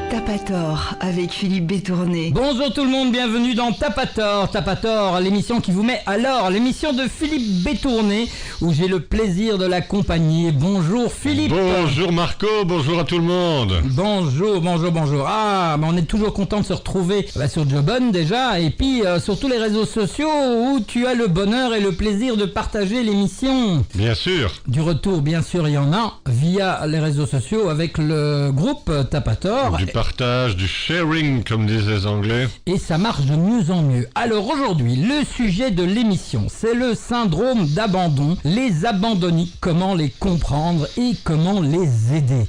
T'as pas tort, avec Philippe Bétourné. Bonjour tout le monde, bienvenue dans T'as pas tort, l'émission qui vous met à l'or, l'émission de Philippe Bétourné, où j'ai le plaisir de l'accompagner. Bonjour Philippe. Bonjour Marco, bonjour à tout le monde. Bonjour. Ah, on est toujours content de se retrouver sur Jobon déjà, et puis sur tous les réseaux sociaux où tu as le bonheur et le plaisir de partager l'émission. Bien sûr. Du retour, bien sûr, il y en a via les réseaux sociaux avec le groupe T'as pas tort. Du partage, du sharing, comme disent les Anglais. Et ça marche de mieux en mieux. Alors aujourd'hui, le sujet de l'émission, c'est le syndrome d'abandon, les abandonniques, comment les comprendre et comment les aider.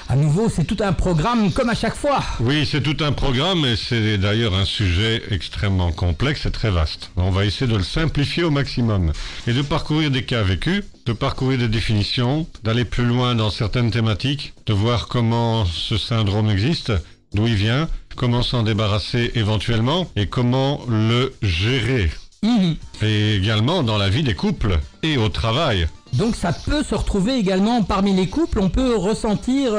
À nouveau, c'est tout un programme comme à chaque fois. Oui, c'est tout un programme et c'est d'ailleurs un sujet extrêmement complexe et très vaste. On va essayer de le simplifier au maximum et de parcourir des cas vécus, de parcourir des définitions, d'aller plus loin dans certaines thématiques, de voir comment ce syndrome existe, d'où il vient, comment s'en débarrasser éventuellement et comment le gérer. Et également dans la vie des couples et au travail. Donc ça peut se retrouver également parmi les couples, on peut ressentir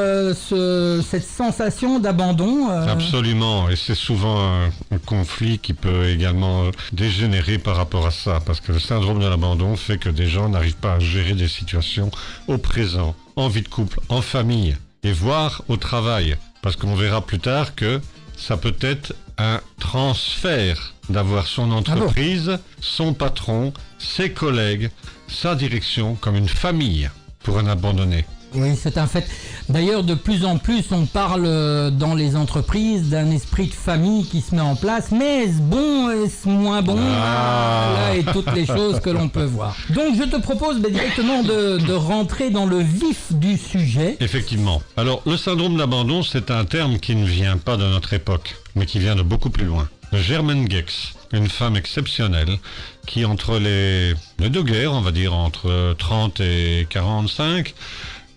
cette sensation d'abandon. Absolument, et c'est souvent un conflit qui peut également dégénérer par rapport à ça, parce que le syndrome de l'abandon fait que des gens n'arrivent pas à gérer des situations au présent, en vie de couple, en famille, et voire au travail, parce qu'on verra plus tard que ça peut être un transfert d'avoir son entreprise, son patron, ses collègues, sa direction comme une famille pour un abandonné. Oui, c'est un fait. D'ailleurs, de plus en plus, on parle dans les entreprises d'un esprit de famille qui se met en place. Mais est-ce bon, est-ce moins bon Là, et toutes les choses que l'on peut voir. Donc, je te propose directement de rentrer dans le vif du sujet. Effectivement. Alors, le syndrome d'abandon, c'est un terme qui ne vient pas de notre époque, mais qui vient de beaucoup plus loin. Germaine Gex, une femme exceptionnelle, qui entre les deux guerres, on va dire entre 30 et 45,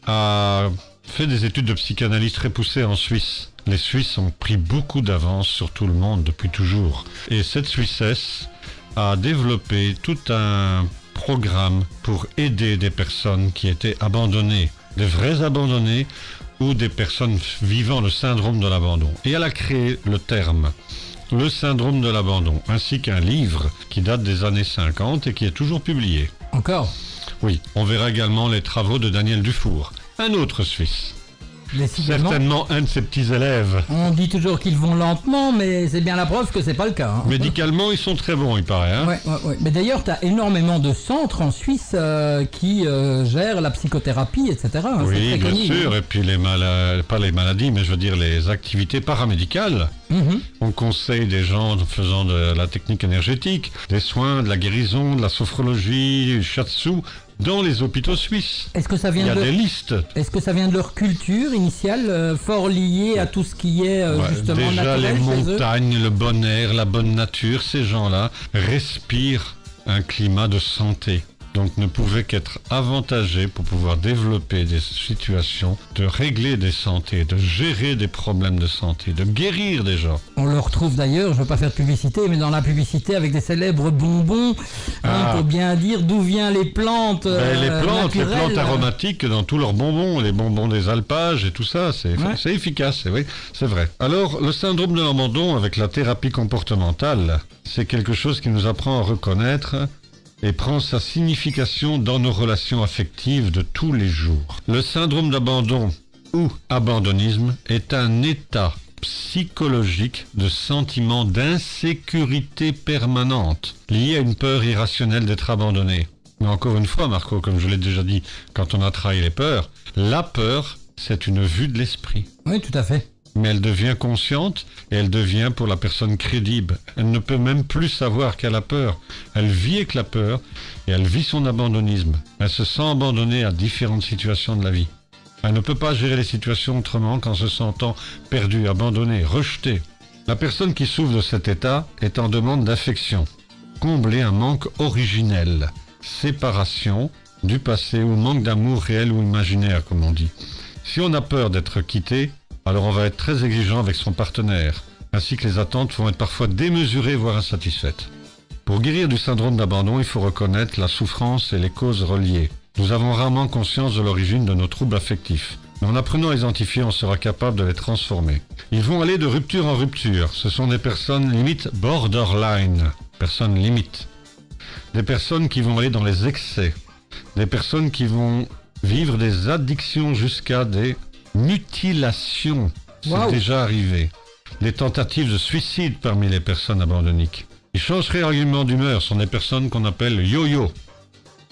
a fait des études de psychanalyse très poussées en Suisse. Les Suisses ont pris beaucoup d'avance sur tout le monde depuis toujours. Et cette Suissesse a développé tout un programme pour aider des personnes qui étaient abandonnées, des vrais abandonnés ou des personnes vivant le syndrome de l'abandon. Et elle a créé le terme le syndrome de l'abandon, ainsi qu'un livre qui date des années 50 et qui est toujours publié. Encore ? Oui, on verra également les travaux de Daniel Dufour, un autre Suisse. Certainement un de ses petits élèves. On dit toujours qu'ils vont lentement, mais c'est bien la preuve que c'est pas le cas. Médicalement, ils sont très bons, il paraît. Hein. Ouais. Mais d'ailleurs, tu as énormément de centres en Suisse qui gèrent la psychothérapie, etc. Oui, bien sûr. Et puis pas les maladies, mais je veux dire les activités paramédicales. On conseille des gens faisant de la technique énergétique, des soins, de la guérison, de la sophrologie, du shiatsu, dans les hôpitaux suisses. Est-ce que ça vient des listes. Est-ce que ça vient de leur culture initiale, fort liée à tout ce qui est justement déjà naturel les chez montagnes, le bon air, la bonne nature, ces gens-là respirent un climat de santé. Donc ne pouvaient qu'être avantagés pour pouvoir développer des situations, de régler des santé, de gérer des problèmes de santé, de guérir des gens. On le retrouve d'ailleurs, je ne veux pas faire de publicité, mais dans la publicité avec des célèbres bonbons, pour bien dire d'où viennent les plantes naturelles. Les plantes aromatiques dans tous leurs bonbons, les bonbons des alpages et tout ça, c'est efficace, oui, c'est vrai. Alors le syndrome de l'abandon avec la thérapie comportementale, c'est quelque chose qui nous apprend à reconnaître et prend sa signification dans nos relations affectives de tous les jours. Le syndrome d'abandon ou abandonnisme est un état psychologique de sentiment d'insécurité permanente lié à une peur irrationnelle d'être abandonné. Mais encore une fois, Marco, comme je l'ai déjà dit, quand on a travaillé les peurs, la peur, c'est une vue de l'esprit. Oui, tout à fait. Mais elle devient consciente et elle devient pour la personne crédible. Elle ne peut même plus savoir qu'elle a peur. Elle vit avec la peur et elle vit son abandonnisme. Elle se sent abandonnée à différentes situations de la vie. Elle ne peut pas gérer les situations autrement qu'en se sentant perdue, abandonnée, rejetée. La personne qui souffre de cet état est en demande d'affection. Combler un manque originel, séparation du passé ou manque d'amour réel ou imaginaire, comme on dit. Si on a peur d'être quitté, alors on va être très exigeant avec son partenaire, ainsi que les attentes vont être parfois démesurées, voire insatisfaites. Pour guérir du syndrome d'abandon, il faut reconnaître la souffrance et les causes reliées. Nous avons rarement conscience de l'origine de nos troubles affectifs. Mais en apprenant à les identifier, on sera capable de les transformer. Ils vont aller de rupture en rupture. Ce sont des personnes limite borderline, personnes limites. Des personnes qui vont aller dans les excès. Des personnes qui vont vivre des addictions jusqu'à des mutilations. C'est déjà arrivé. Des tentatives de suicide parmi les personnes abandonniques. Ils changent régulièrement d'humeur, sont des personnes qu'on appelle yo-yo.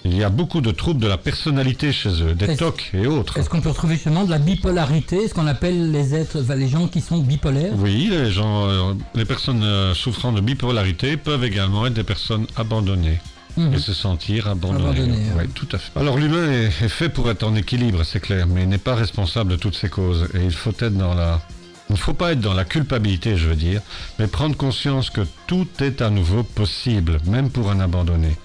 Il y a beaucoup de troubles de la personnalité chez eux, des TOC et autres. Est-ce qu'on peut retrouver justement de la bipolarité, ce qu'on appelle les gens qui sont bipolaires? Oui, les personnes souffrant de bipolarité peuvent également être des personnes abandonnées. Et se sentir abandonné. Oui, tout à fait. Alors l'humain est fait pour être en équilibre, c'est clair, mais il n'est pas responsable de toutes ces causes. Et il ne faut pas être dans la culpabilité, je veux dire, mais prendre conscience que tout est à nouveau possible, même pour un abandonné.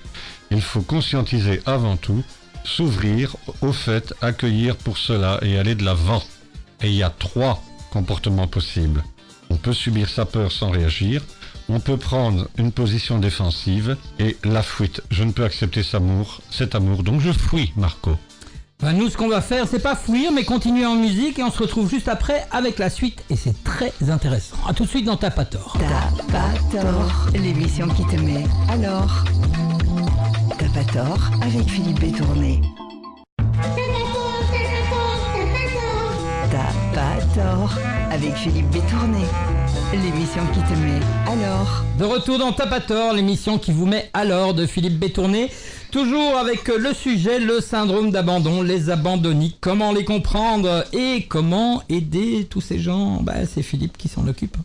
Il faut conscientiser avant tout, s'ouvrir au fait, accueillir pour cela et aller de l'avant. Et il y a 3 comportements possibles. On peut subir sa peur sans réagir. On peut prendre une position défensive et la fuite. Je ne peux accepter cet amour, donc je fuis, Marco. Nous, ce qu'on va faire, c'est pas fuir, mais continuer en musique et on se retrouve juste après avec la suite et c'est très intéressant. A tout de suite dans T'as pas tort. T'as pas tort, l'émission qui te met alors. T'as pas tort avec Philippe Bétourné. T'as pas tort avec Philippe Bétourné. L'émission qui te met alors. De retour dans T'as pas tort, l'émission qui vous met alors de Philippe Bétourné. Toujours avec le sujet, le syndrome d'abandon, les abandonniques, comment les comprendre et comment aider tous ces gens. C'est Philippe qui s'en occupe.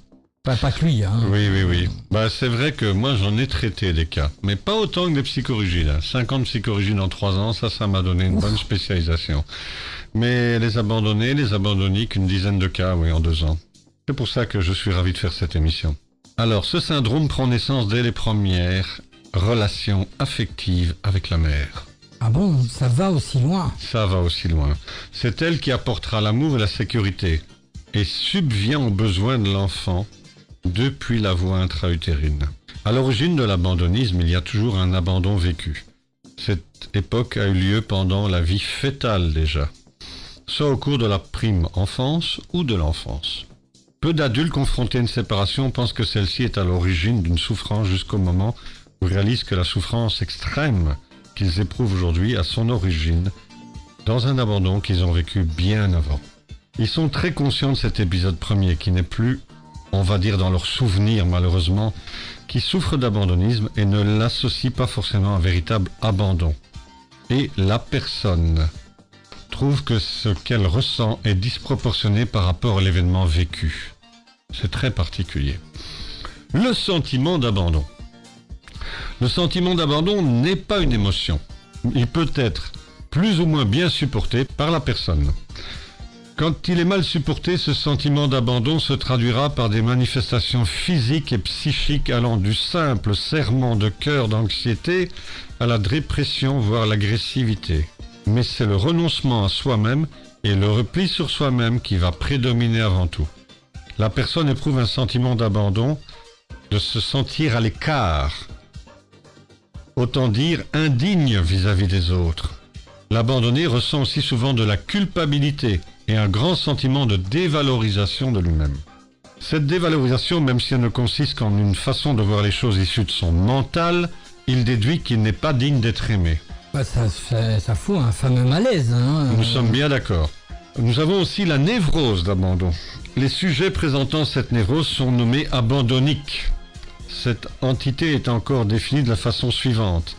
Pas que lui. Oui. C'est vrai que moi j'en ai traité des cas, mais pas autant que des psychorigides. 50 psychorigides en 3 ans, ça m'a donné une bonne spécialisation. Mais les abandonnés, les abandonniques, une dizaine de cas, en 2 ans. C'est pour ça que je suis ravi de faire cette émission. Alors, ce syndrome prend naissance dès les premières relations affectives avec la mère. Ah bon, ça va aussi loin? Ça va aussi loin. C'est elle qui apportera l'amour et la sécurité et subvient aux besoins de l'enfant depuis la voie intra-utérine. À l'origine de l'abandonnisme, il y a toujours un abandon vécu. Cette époque a eu lieu pendant la vie fœtale déjà, soit au cours de la prime enfance ou de l'enfance. Peu d'adultes confrontés à une séparation pensent que celle-ci est à l'origine d'une souffrance jusqu'au moment où ils réalisent que la souffrance extrême qu'ils éprouvent aujourd'hui a son origine dans un abandon qu'ils ont vécu bien avant. Ils sont très conscients de cet épisode premier qui n'est plus, on va dire dans leurs souvenirs malheureusement, qui souffrent d'abandonnisme et ne l'associent pas forcément à un véritable abandon. Et la personne trouve que ce qu'elle ressent est disproportionné par rapport à l'événement vécu. C'est très particulier. Le sentiment d'abandon. Le sentiment d'abandon n'est pas une émotion. Il peut être plus ou moins bien supporté par la personne. Quand il est mal supporté, ce sentiment d'abandon se traduira par des manifestations physiques et psychiques allant du simple serrement de cœur d'anxiété à la dépression, voire l'agressivité. Mais c'est le renoncement à soi-même et le repli sur soi-même qui va prédominer avant tout. La personne éprouve un sentiment d'abandon, de se sentir à l'écart, autant dire indigne vis-à-vis des autres. L'abandonné ressent aussi souvent de la culpabilité et un grand sentiment de dévalorisation de lui-même. Cette dévalorisation, même si elle ne consiste qu'en une façon de voir les choses issues de son mental, il déduit qu'il n'est pas digne d'être aimé. Ça fout un fameux malaise. Nous sommes bien d'accord. Nous avons aussi la névrose d'abandon. Les sujets présentant cette névrose sont nommés abandonniques. Cette entité est encore définie de la façon suivante.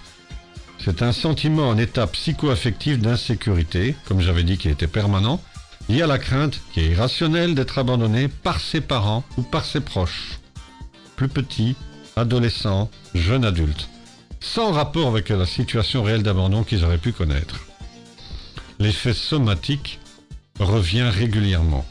C'est un sentiment en état psycho-affectif d'insécurité, comme j'avais dit qui était permanent, lié à la crainte qui est irrationnelle d'être abandonné par ses parents ou par ses proches. Plus petit, adolescent, jeune adulte. Sans rapport avec la situation réelle d'abandon qu'ils auraient pu connaître. L'effet somatique revient régulièrement.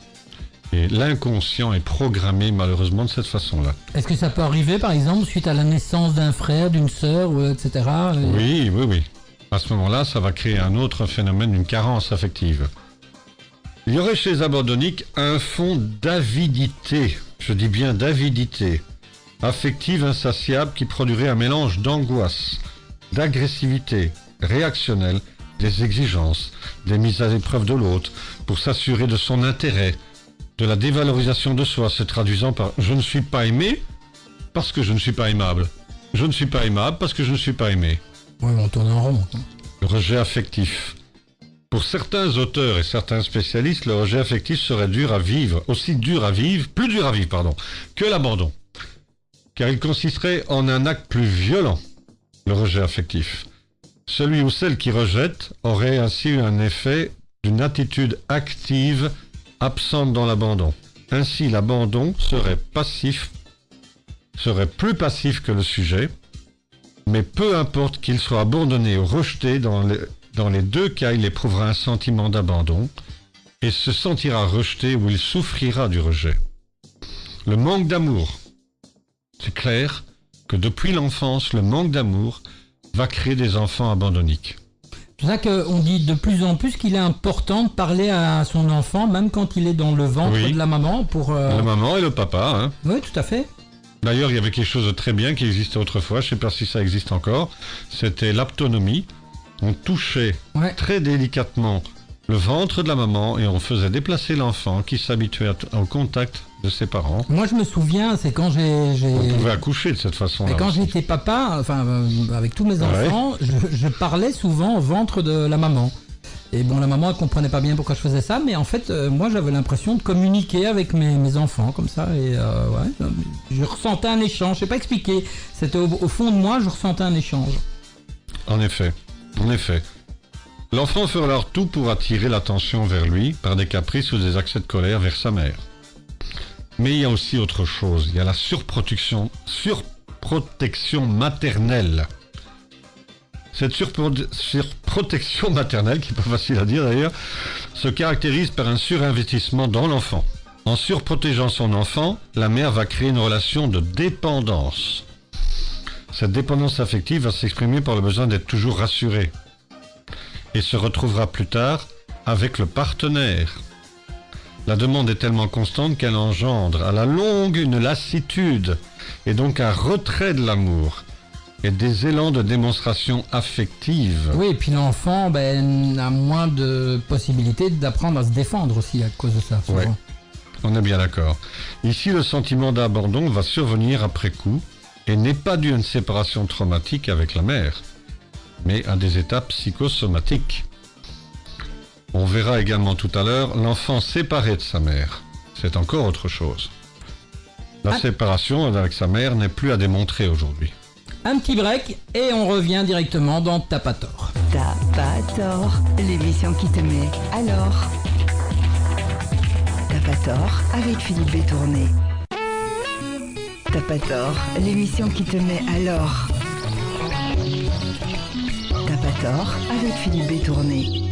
Et l'inconscient est programmé malheureusement de cette façon-là. Est-ce que ça peut arriver par exemple suite à la naissance d'un frère, d'une sœur, etc. Oui. À ce moment-là, ça va créer un autre phénomène d'une carence affective. Il y aurait chez les abandonniques un fond d'avidité. Je dis bien d'avidité. affective insatiable qui produirait un mélange d'angoisse, d'agressivité réactionnelle, des exigences, des mises à l'épreuve de l'autre pour s'assurer de son intérêt, de la dévalorisation de soi se traduisant par « je ne suis pas aimé parce que je ne suis pas aimable ». Je ne suis pas aimable parce que je ne suis pas aimé. Oui, on tourne en rond. Le rejet affectif. Pour certains auteurs et certains spécialistes, le rejet affectif serait dur à vivre, plus dur à vivre, que l'abandon. Car il consisterait en un acte plus violent, le rejet affectif. Celui ou celle qui rejette aurait ainsi eu un effet d'une attitude active absente dans l'abandon. Ainsi, l'abandon serait plus passif que le sujet, mais peu importe qu'il soit abandonné ou rejeté, dans les deux cas, il éprouvera un sentiment d'abandon et se sentira rejeté ou il souffrira du rejet. Le manque d'amour. C'est clair que depuis l'enfance, le manque d'amour va créer des enfants abandonniques. C'est pour ça qu'on dit de plus en plus qu'il est important de parler à son enfant, même quand il est dans le ventre de la maman. La maman et le papa. Hein. Oui, tout à fait. D'ailleurs, il y avait quelque chose de très bien qui existait autrefois, je ne sais pas si ça existe encore, c'était l'aptonomie. On touchait très délicatement le ventre de la maman et on faisait déplacer l'enfant qui s'habituait au contact de ses parents. Moi, je me souviens, c'est quand On pouvait accoucher de cette façon-là. Et quand aussi. j'étais papa, avec tous mes enfants, je parlais souvent au ventre de la maman. Et bon, la maman, elle comprenait pas bien pourquoi je faisais ça, mais en fait, moi, j'avais l'impression de communiquer avec mes enfants, comme ça, et je ressentais un échange, je sais pas expliquer. C'était au fond de moi, je ressentais un échange. En effet. L'enfant fera alors tout pour attirer l'attention vers lui, par des caprices ou des accès de colère vers sa mère. Mais il y a aussi autre chose, il y a la surprotection maternelle. Cette surprotection maternelle, qui n'est pas facile à dire d'ailleurs, se caractérise par un surinvestissement dans l'enfant. En surprotégeant son enfant, la mère va créer une relation de dépendance. Cette dépendance affective va s'exprimer par le besoin d'être toujours rassurée et se retrouvera plus tard avec le partenaire. La demande est tellement constante qu'elle engendre à la longue une lassitude et donc un retrait de l'amour et des élans de démonstration affective. Oui, et puis l'enfant a moins de possibilités d'apprendre à se défendre aussi à cause de ça. Oui, on est bien d'accord. Ici, le sentiment d'abandon va survenir après coup et n'est pas dû à une séparation traumatique avec la mère, mais à des étapes psychosomatiques. On verra également tout à l'heure l'enfant séparé de sa mère. C'est encore autre chose. La séparation avec sa mère n'est plus à démontrer aujourd'hui. Un petit break et on revient directement dans T'as pas tort. T'as pas tort, l'émission qui te met alors. T'as pas tort avec Philippe Bétourné. T'as pas tort, l'émission qui te met alors. T'as pas tort avec Philippe Bétourné.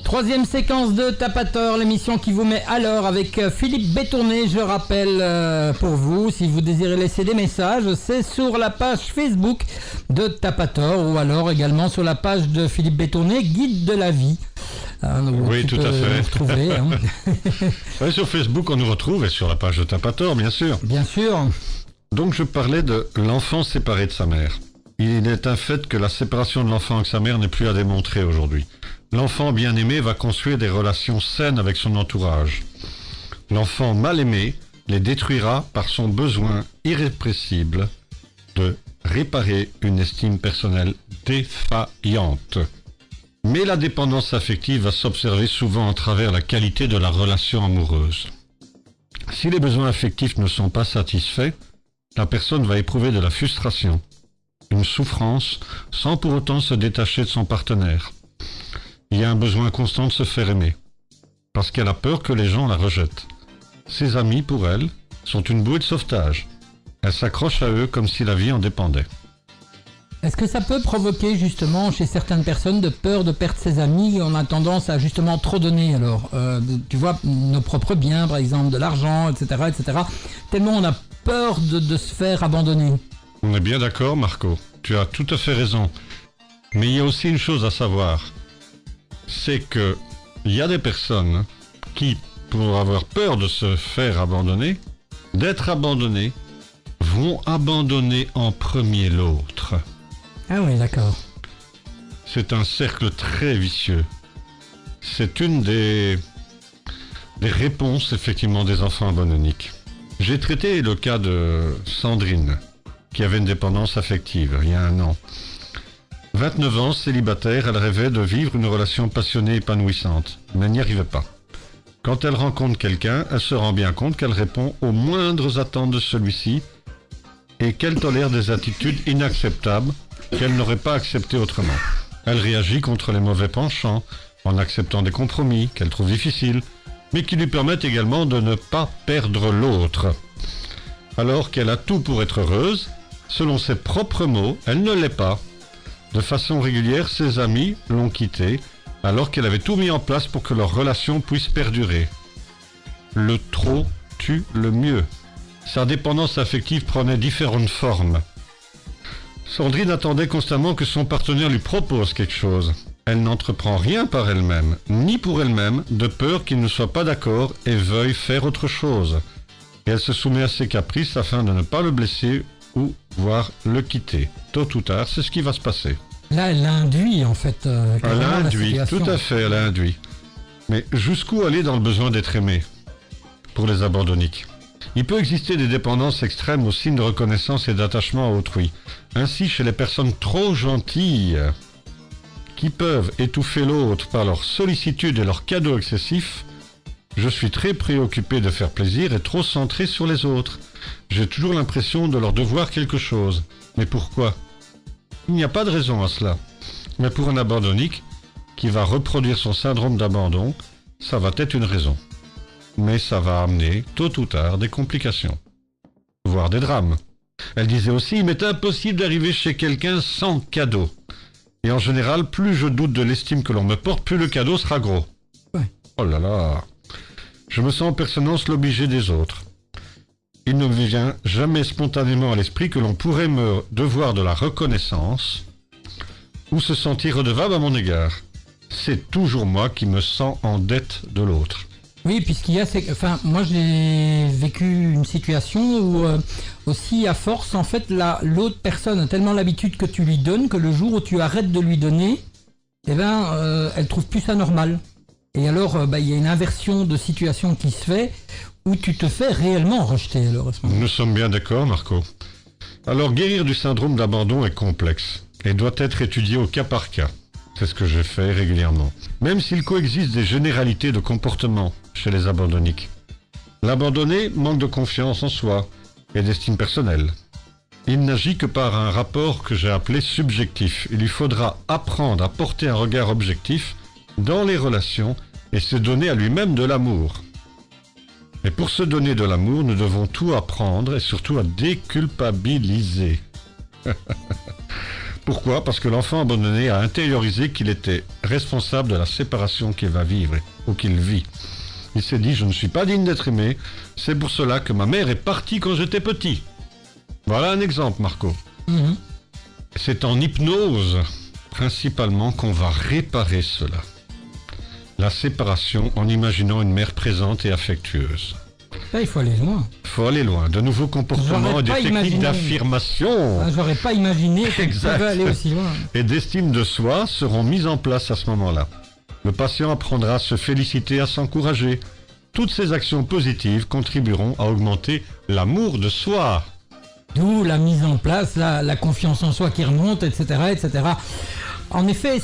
Troisième séquence de T'as pas tort, l'émission qui vous met à l'heure avec Philippe Bétourné. Je rappelle pour vous, si vous désirez laisser des messages, c'est sur la page Facebook de T'as pas tort ou alors également sur la page de Philippe Bétourné, Guide de la vie. Oui, tout à fait. Retrouver, hein. Oui, sur Facebook, on nous retrouve et sur la page de T'as pas tort, bien sûr. Bien sûr. Donc, je parlais de l'enfant séparé de sa mère. Il est un fait que la séparation de l'enfant avec sa mère n'est plus à démontrer aujourd'hui. L'enfant bien aimé va construire des relations saines avec son entourage. L'enfant mal aimé les détruira par son besoin irrépressible de réparer une estime personnelle défaillante. Mais la dépendance affective va s'observer souvent à travers la qualité de la relation amoureuse. Si les besoins affectifs ne sont pas satisfaits, la personne va éprouver de la frustration, une souffrance, sans pour autant se détacher de son partenaire. Il y a un besoin constant de se faire aimer, parce qu'elle a peur que les gens la rejettent. Ses amis, pour elle, sont une bouée de sauvetage. Elle s'accroche à eux comme si la vie en dépendait. Est-ce que ça peut provoquer justement chez certaines personnes de peur de perdre ses amis? On a tendance à justement trop donner alors, tu vois, nos propres biens par exemple, de l'argent, etc., etc. Tellement on a peur de se faire abandonner. On est bien d'accord, Marco. Tu as tout à fait raison. Mais il y a aussi une chose à savoir. C'est que il y a des personnes qui, pour avoir peur de se faire abandonner, d'être abandonnées, vont abandonner en premier l'autre. Ah oui, d'accord. C'est un cercle très vicieux. C'est une des réponses, effectivement, des enfants abandonniques. J'ai traité le cas de Sandrine, qui avait une dépendance affective, il y a 1 an. 29 ans, célibataire, elle rêvait de vivre une relation passionnée et épanouissante, mais n'y arrivait pas. Quand elle rencontre quelqu'un, elle se rend bien compte qu'elle répond aux moindres attentes de celui-ci et qu'elle tolère des attitudes inacceptables qu'elle n'aurait pas acceptées autrement. Elle réagit contre les mauvais penchants en acceptant des compromis qu'elle trouve difficiles, mais qui lui permettent également de ne pas perdre l'autre. Alors qu'elle a tout pour être heureuse, selon ses propres mots, elle ne l'est pas. De façon régulière, ses amis l'ont quittée, alors qu'elle avait tout mis en place pour que leur relation puisse perdurer. Le trop tue le mieux. Sa dépendance affective prenait différentes formes. Sandrine attendait constamment que son partenaire lui propose quelque chose. Elle n'entreprend rien par elle-même, ni pour elle-même, de peur qu'il ne soit pas d'accord et veuille faire autre chose. Et elle se soumet à ses caprices afin de ne pas le blesser ou voire le quitter. Tôt ou tard, c'est ce qui va se passer. Là, elle induit, en fait. Elle induit, tout à fait, elle induit. Mais jusqu'où aller dans le besoin d'être aimé pour les abandonniques? Il peut exister des dépendances extrêmes aux signes de reconnaissance et d'attachement à autrui. Ainsi, chez les personnes trop gentilles, qui peuvent étouffer l'autre par leur sollicitude et leurs cadeaux excessifs, je suis très préoccupé de faire plaisir et trop centré sur les autres. J'ai toujours l'impression de leur devoir quelque chose. Mais pourquoi? Il n'y a pas de raison à cela. Mais pour un abandonnique qui va reproduire son syndrome d'abandon, ça va être une raison. Mais ça va amener, tôt ou tard, des complications, voire des drames. Elle disait aussi, il m'est impossible d'arriver chez quelqu'un sans cadeau. Et en général, plus je doute de l'estime que l'on me porte, plus le cadeau sera gros. Ouais. Oh là là. Je me sens en permanence l'obligé des autres. Il ne me vient jamais spontanément à l'esprit que l'on pourrait me devoir de la reconnaissance ou se sentir redevable à mon égard. C'est toujours moi qui me sens en dette de l'autre. Oui, puis ce qu'il y a, c'est que, enfin, moi j'ai vécu une situation où aussi à force, en fait, l'autre personne a tellement l'habitude que tu lui donnes que le jour où tu arrêtes de lui donner, eh ben, elle trouve plus ça normal. Et alors, il y a une inversion de situation qui se fait où tu te fais réellement rejeter. Alors, nous sommes bien d'accord, Marco. Alors, guérir du syndrome d'abandon est complexe et doit être étudié au cas par cas. C'est ce que je fais régulièrement. Même s'il coexiste des généralités de comportement chez les abandonniques. L'abandonné manque de confiance en soi et d'estime personnelle. Il n'agit que par un rapport que j'ai appelé subjectif. Il lui faudra apprendre à porter un regard objectif dans les relations et se donner à lui-même de l'amour. Et pour se donner de l'amour, nous devons tout apprendre et surtout à déculpabiliser. Pourquoi? Parce que l'enfant abandonné a intériorisé qu'il était responsable de la séparation qu'il va vivre ou qu'il vit. Il s'est dit, je ne suis pas digne d'être aimé, c'est pour cela que ma mère est partie quand j'étais petit. Voilà un exemple, Marco. Mhm. C'est en hypnose, principalement, qu'on va réparer cela. La séparation en imaginant une mère présente et affectueuse. Là, il faut aller loin. Il faut aller loin. De nouveaux comportements et des techniques d'affirmation. J'aurais pas imaginé que ça peut aller aussi loin. Et d'estime de soi seront mises en place à ce moment-là. Le patient apprendra à se féliciter, à s'encourager. Toutes ces actions positives contribueront à augmenter l'amour de soi. D'où la mise en place, la confiance en soi qui remonte, etc., etc. En effet,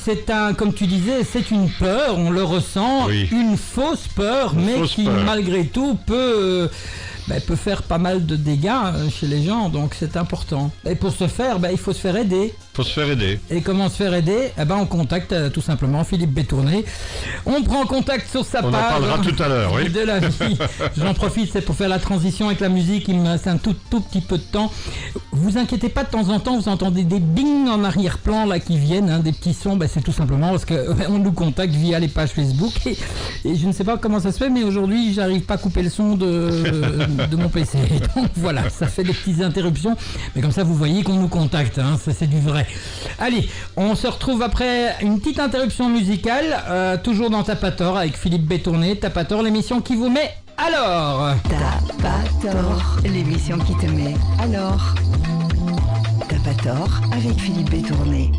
comme tu disais, c'est une peur, on le ressent, oui. Une fausse peur, mais qui malgré tout peut faire pas mal de dégâts chez les gens, donc c'est important. Et pour ce faire, il faut se faire aider. Il faut se faire aider. Et comment se faire aider? On contacte tout simplement Philippe Bétourné. On prend contact sur sa page. On en parlera tout à l'heure, oui. De la vie. J'en profite, c'est pour faire la transition avec la musique. Il me reste un tout petit peu de temps. Vous inquiétez pas, de temps en temps, vous entendez des bing en arrière-plan là qui viennent, des petits sons. C'est tout simplement parce qu'on nous contacte via les pages Facebook. Et je ne sais pas comment ça se fait, mais aujourd'hui, j'arrive pas à couper le son de mon PC. Donc voilà, ça fait des petites interruptions. Mais comme ça, vous voyez qu'on nous contacte. Ça, c'est du vrai. vrai. Allez, on se retrouve après une petite interruption musicale, toujours dans T'as pas tort avec Philippe Bétourné. T'as pas tort, l'émission qui vous met alors. T'as pas tort, l'émission qui te met alors. T'as pas tort avec Philippe Bétourné.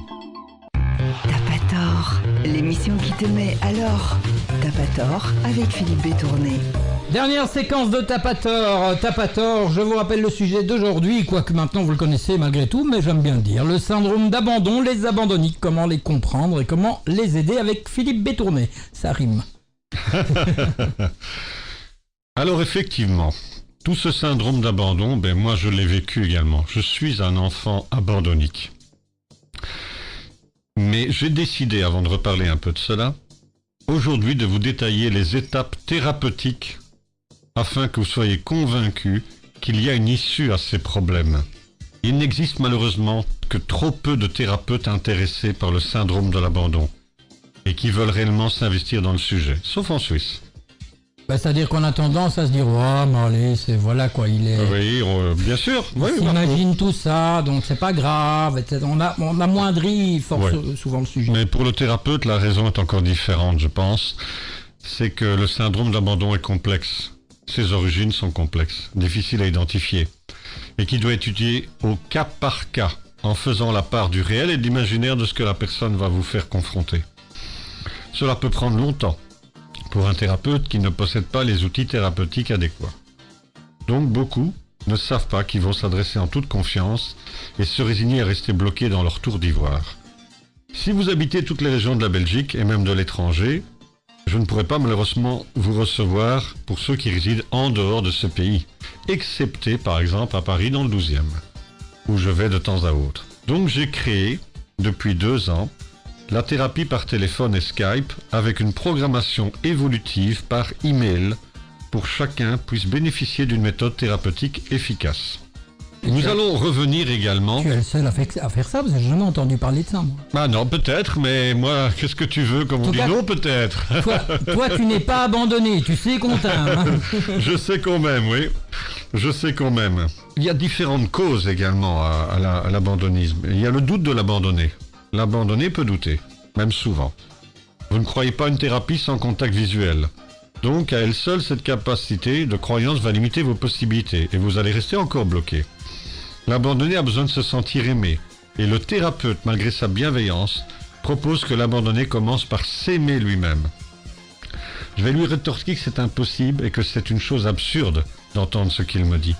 T'as pas tort, l'émission qui te met alors. T'as pas tort avec Philippe Bétourné. Dernière séquence de T'as pas tort. T'as pas tort, je vous rappelle le sujet d'aujourd'hui, quoique maintenant vous le connaissez malgré tout, mais j'aime bien le dire. Le syndrome d'abandon, les abandonniques, comment les comprendre et comment les aider avec Philippe Bétourné. Ça rime. Alors effectivement, tout ce syndrome d'abandon, moi je l'ai vécu également. Je suis un enfant abandonnique. Mais j'ai décidé, avant de reparler un peu de cela, aujourd'hui de vous détailler les étapes thérapeutiques afin que vous soyez convaincus qu'il y a une issue à ces problèmes. Il n'existe malheureusement que trop peu de thérapeutes intéressés par le syndrome de l'abandon et qui veulent réellement s'investir dans le sujet, sauf en Suisse. C'est-à-dire qu'on a tendance à se dire « Oh, mais allez, c'est voilà quoi, il est... » Oui, bien sûr. On s'imagine tout ça, donc c'est pas grave, etc. On amoindrit souvent le sujet. Mais pour le thérapeute, la raison est encore différente, je pense. C'est que le syndrome d'abandon est complexe. Ses origines sont complexes, difficiles à identifier, et qui doit être étudié au cas par cas, en faisant la part du réel et de l'imaginaire de ce que la personne va vous faire confronter. Cela peut prendre longtemps pour un thérapeute qui ne possède pas les outils thérapeutiques adéquats. Donc beaucoup ne savent pas qu'ils vont s'adresser en toute confiance et se résigner à rester bloqués dans leur tour d'ivoire. Si vous habitez toutes les régions de la Belgique et même de l'étranger, je ne pourrai pas malheureusement vous recevoir pour ceux qui résident en dehors de ce pays, excepté par exemple à Paris dans le 12e, où je vais de temps à autre. Donc j'ai créé, depuis 2 ans, la thérapie par téléphone et Skype avec une programmation évolutive par email pour chacun puisse bénéficier d'une méthode thérapeutique efficace. Nous allons revenir également... Tu es le seul à faire ça, parce que j'ai jamais entendu parler de ça, moi. Ah non, peut-être, mais moi, qu'est-ce que tu veux, comme on dit non, peut-être. Toi, tu n'es pas abandonné, tu sais qu'on t'aime. Hein. Je sais qu'on m'aime, oui. Je sais qu'on m'aime. Il y a différentes causes également à l'abandonnisme. Il y a le doute de l'abandonné. L'abandonné peut douter, même souvent. Vous ne croyez pas une thérapie sans contact visuel. Donc, à elle seule, cette capacité de croyance va limiter vos possibilités et vous allez rester encore bloqué. L'abandonné a besoin de se sentir aimé et le thérapeute, malgré sa bienveillance, propose que l'abandonné commence par s'aimer lui-même. Je vais lui rétorquer que c'est impossible et que c'est une chose absurde d'entendre ce qu'il me dit.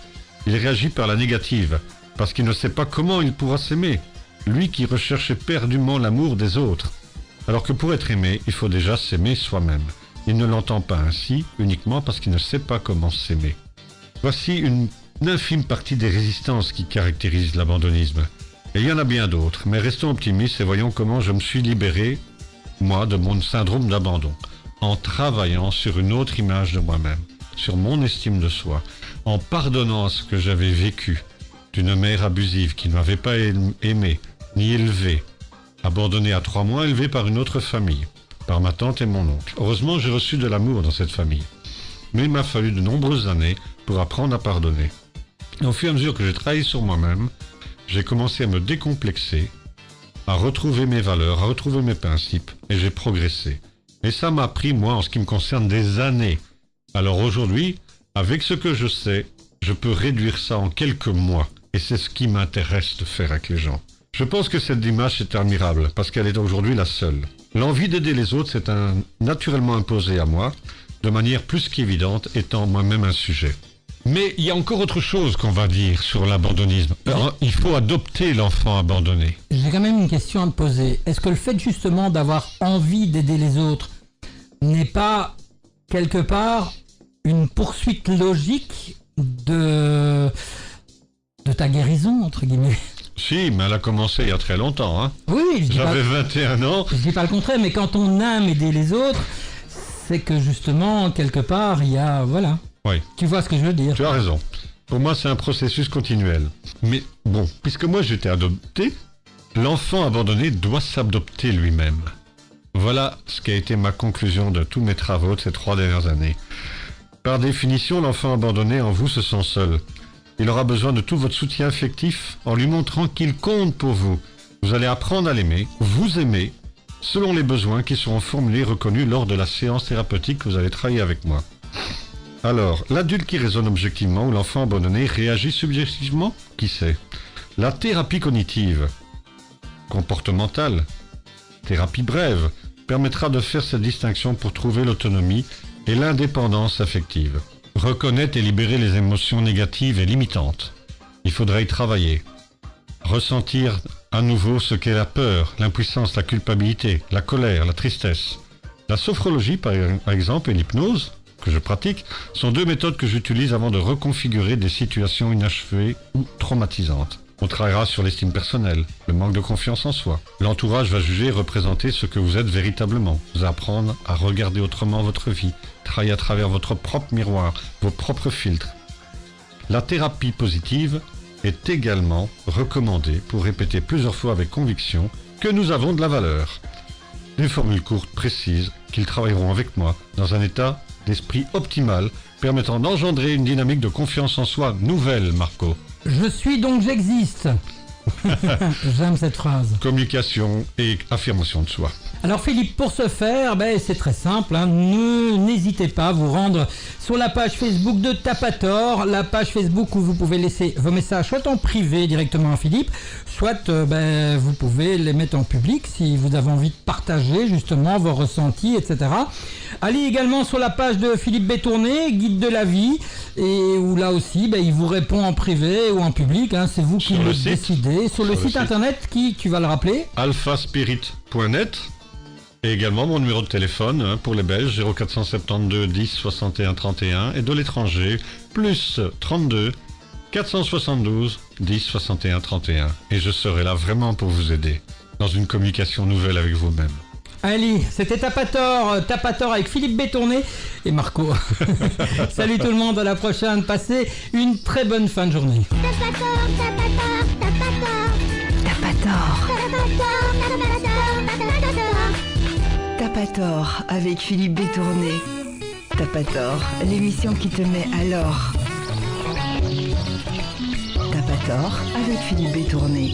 Il réagit par la négative, parce qu'il ne sait pas comment il pourra s'aimer, lui qui recherche éperdument l'amour des autres. Alors que pour être aimé, il faut déjà s'aimer soi-même. Il ne l'entend pas ainsi, uniquement parce qu'il ne sait pas comment s'aimer. Voici une infime partie des résistances qui caractérisent l'abandonnisme. Et il y en a bien d'autres, mais restons optimistes et voyons comment je me suis libéré, moi, de mon syndrome d'abandon, en travaillant sur une autre image de moi-même, sur mon estime de soi, en pardonnant à ce que j'avais vécu d'une mère abusive qui ne m'avait pas aimé, ni élevé, abandonné à 3 mois, élevé par une autre famille, par ma tante et mon oncle. Heureusement, j'ai reçu de l'amour dans cette famille. Mais il m'a fallu de nombreuses années pour apprendre à pardonner. Et au fur et à mesure que j'ai travaillé sur moi-même, j'ai commencé à me décomplexer, à retrouver mes valeurs, à retrouver mes principes, et j'ai progressé. Et ça m'a pris, moi, en ce qui me concerne, des années. Alors aujourd'hui, avec ce que je sais, je peux réduire ça en quelques mois. Et c'est ce qui m'intéresse de faire avec les gens. Je pense que cette démarche est admirable, parce qu'elle est aujourd'hui la seule. L'envie d'aider les autres s'est naturellement imposée à moi, de manière plus qu'évidente, étant moi-même un sujet. Mais il y a encore autre chose qu'on va dire sur l'abandonnisme. Il faut adopter l'enfant abandonné. J'ai quand même une question à te poser. Est-ce que le fait justement d'avoir envie d'aider les autres n'est pas, quelque part, une poursuite logique de ta guérison, entre guillemets? Si, mais elle a commencé il y a très longtemps. Hein. Oui, j'avais 21 ans. Je dis pas le contraire, mais quand on aime aider les autres, c'est que justement, quelque part, il y a... Voilà. Oui. Tu vois ce que je veux dire? Tu as raison. Pour moi, c'est un processus continuel. Mais bon, puisque moi j'étais adopté, l'enfant abandonné doit s'adopter lui-même. Voilà ce qui a été ma conclusion de tous mes travaux de ces 3 dernières années. Par définition, l'enfant abandonné en vous se sent seul. Il aura besoin de tout votre soutien affectif en lui montrant qu'il compte pour vous. Vous allez apprendre à l'aimer, vous aimer, selon les besoins qui seront formulés et reconnus lors de la séance thérapeutique que vous allez travailler avec moi. Alors, l'adulte qui raisonne objectivement ou l'enfant abandonné réagit subjectivement? Qui sait? La thérapie cognitive, comportementale, thérapie brève, permettra de faire cette distinction pour trouver l'autonomie et l'indépendance affective. Reconnaître et libérer les émotions négatives et limitantes. Il faudra y travailler. Ressentir à nouveau ce qu'est la peur, l'impuissance, la culpabilité, la colère, la tristesse. La sophrologie, par exemple, et l'hypnose, que je pratique, sont deux méthodes que j'utilise avant de reconfigurer des situations inachevées ou traumatisantes. On travaillera sur l'estime personnelle, le manque de confiance en soi. L'entourage va juger et représenter ce que vous êtes véritablement. Vous apprendre à regarder autrement votre vie, travailler à travers votre propre miroir, vos propres filtres. La thérapie positive est également recommandée pour répéter plusieurs fois avec conviction que nous avons de la valeur. Une formule courte, précise, qu'ils travailleront avec moi dans un état d'esprit optimal permettant d'engendrer une dynamique de confiance en soi nouvelle, Marco. Je suis donc j'existe. J'aime cette phrase. Communication et affirmation de soi. Alors Philippe, pour ce faire, c'est très simple. N'hésitez pas à vous rendre sur la page Facebook de Tapator, la page Facebook où vous pouvez laisser vos messages soit en privé directement à Philippe, soit vous pouvez les mettre en public si vous avez envie de partager justement vos ressentis, etc. Allez également sur la page de Philippe Bétourné, guide de la vie, et où là aussi il vous répond en privé ou en public, c'est vous qui le décidez. Sur le site internet qui, tu vas le rappeler, alphaspirit.net. Et également mon numéro de téléphone pour les Belges, 0472 10 61 31, et de l'étranger, plus 32 472 10 61 31. Et je serai là vraiment pour vous aider dans une communication nouvelle avec vous-même. Allez, c'était Tapator avec Philippe Bétourné et Marco. Salut tout le monde, à la prochaine. Passez une très bonne fin de journée. Tapator avec Philippe Bétourné. Tapator, l'émission qui te met alors. Tapator avec Philippe Bétourné.